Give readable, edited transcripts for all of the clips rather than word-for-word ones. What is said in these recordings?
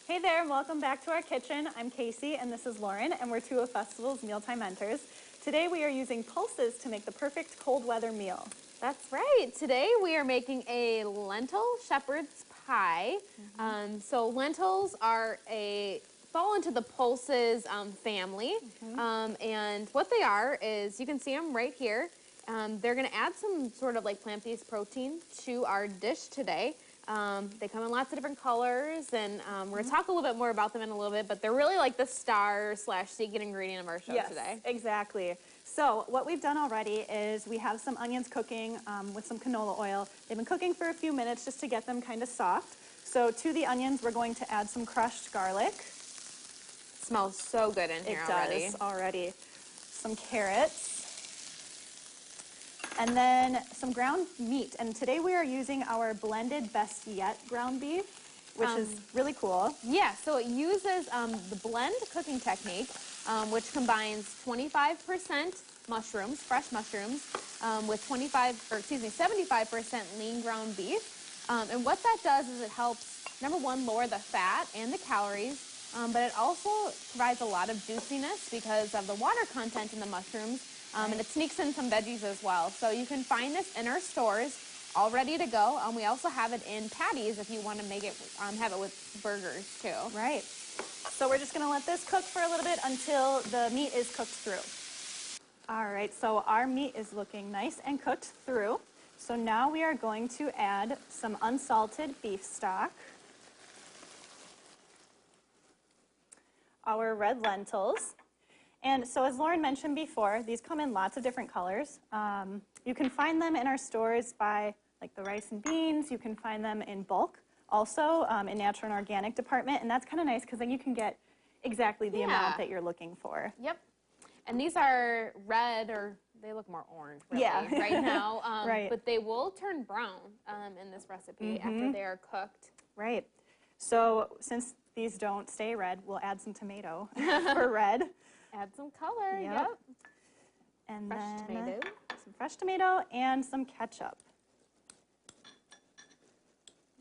Hey there, and welcome back to our kitchen. I'm Casey and this is Lauren, and we're two of Festival's Mealtime Mentors. Today we are using pulses to make the perfect cold weather meal. That's right. Today we are making a lentil shepherd's pie. So lentils fall into the pulses family. And what they are is, you can see them right here. They're going to add some sort of like plant-based protein to our dish today. They come in lots of different colors, and we're going to talk a little bit more about them in a little bit, but they're really like the star/secret ingredient of our show today. Exactly. So what we've done already is we have some onions cooking with some canola oil. They've been cooking for a few minutes just to get them kind of soft. So to the onions, we're going to add some crushed garlic. Smells so good in here already. It does already. Some carrots. And then some ground meat. And today we are using our blended best yet ground beef, which is really cool. Yeah, so it uses the blend cooking technique, which combines 25% mushrooms, fresh mushrooms, with 75% lean ground beef. And what that does is it helps, number one, lower the fat and the calories, but it also provides a lot of juiciness because of the water content in the mushrooms, and it sneaks in some veggies as well. So you can find this in our stores, all ready to go. We also have it in patties if you want to make it, have it with burgers too. Right. So we're just going to let this cook for a little bit until the meat is cooked through. All right, so our meat is looking nice and cooked through. So now we are going to add some unsalted beef stock, our red lentils. And so as Lauren mentioned before, these come in lots of different colors. You can find them in our stores by like the rice and beans. You can find them in bulk, also in natural and organic department. And that's kind of nice because then you can get exactly the amount that you're looking for. Yep. And these are red, or they look more orange really, right now. Right. But they will turn brown in this recipe after they are cooked. Right. So since these don't stay red, we'll add some tomato for red. Add some color, yep. And fresh then tomato. Some fresh tomato and some ketchup,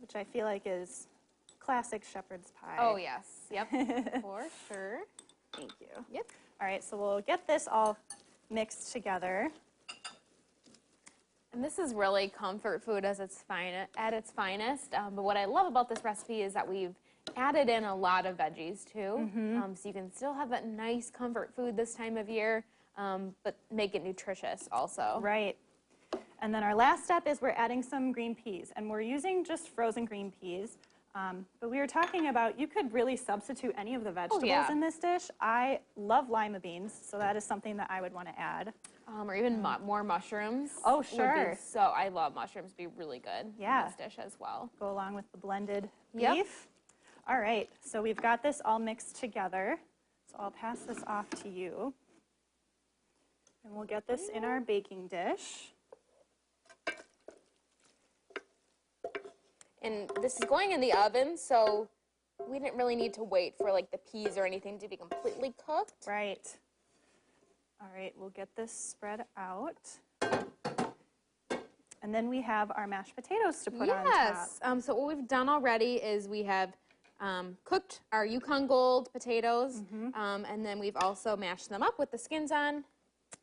which I feel like is classic shepherd's pie. Oh, yes. Yep, for sure. Thank you. Yep. All right, so we'll get this all mixed together. And this is really comfort food at its finest. But what I love about this recipe is that we've added in a lot of veggies too. So you can still have that nice comfort food this time of year, but make it nutritious also. Right. And then our last step is we're adding some green peas. And we're using just frozen green peas. But we were talking about you could really substitute any of the vegetables in this dish. I love lima beans, so that is something that I would want to add. Or even more mushrooms. Oh, sure. So I love mushrooms. Be really good in this dish as well. Go along with the blended beef. All right, so we've got this all mixed together. So I'll pass this off to you. And we'll get this in our baking dish. And this is going in the oven, so we didn't really need to wait for like the peas or anything to be completely cooked. Right. All right, we'll get this spread out. And then we have our mashed potatoes to put on top. Yes. So what we've done already is we have cooked our Yukon Gold potatoes, and then we've also mashed them up with the skins on.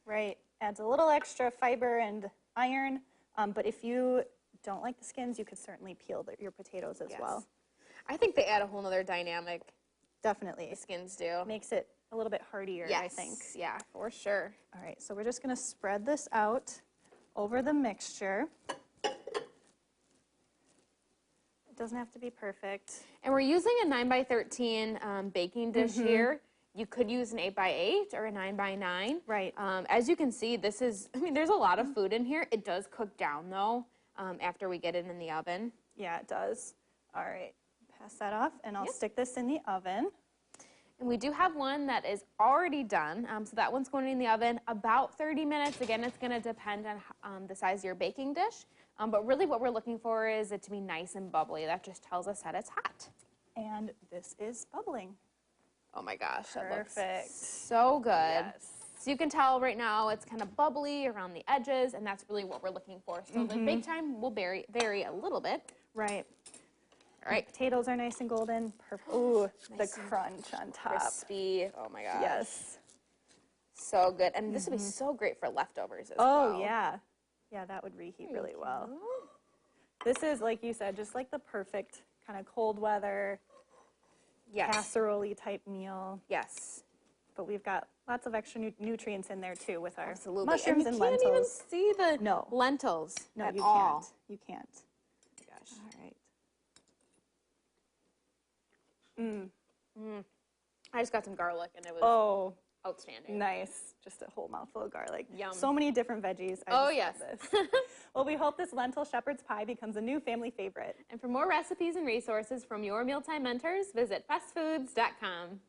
Right. Adds a little extra fiber and iron, but if you don't like the skins, you could certainly peel your potatoes as well. I think they add a whole other dynamic. Definitely. The skins do. Makes it a little bit heartier, I think. Yeah, for sure. All right, so we're just going to spread this out over the mixture. It doesn't have to be perfect. And we're using a 9x13 baking dish here. You could use an 8x8 or a 9x9. Right. As you can see, this is, I mean, there's a lot of food in here. It does cook down, though, after we get it in the oven. Yeah, it does. All right, pass that off, and I'll stick this in the oven. And we do have one that is already done, so that one's going in the oven about 30 minutes. Again, it's going to depend on the size of your baking dish, but really what we're looking for is it to be nice and bubbly. That just tells us that it's hot. And this is bubbling. Oh my gosh, that Perfect. looks so good. Yes. So you can tell right now it's kind of bubbly around the edges, and that's really what we're looking for. So the bake time will vary a little bit. Right. All right. Potatoes are nice and golden. Ooh, the crunch on top. Crispy. Oh my gosh. Yes. So good. And this would be so great for leftovers as Oh, well. yeah. Yeah, that would reheat really well. This is, like you said, just like the perfect kind of cold weather, casserole-y type meal. Yes. But we've got lots of extra nutrients in there too with our Absolutely. mushrooms and and you can't even lentils. see the No. lentils No, at you all. can't. You can't. Oh my gosh. All right. I just got some garlic and it was Oh, outstanding. nice. Just a whole mouthful of garlic. Yum. So many different veggies. I Oh, just yes. love this. Well, we hope this lentil shepherd's pie becomes a new family favorite. And for more recipes and resources from your mealtime mentors, visit bestfoods.com.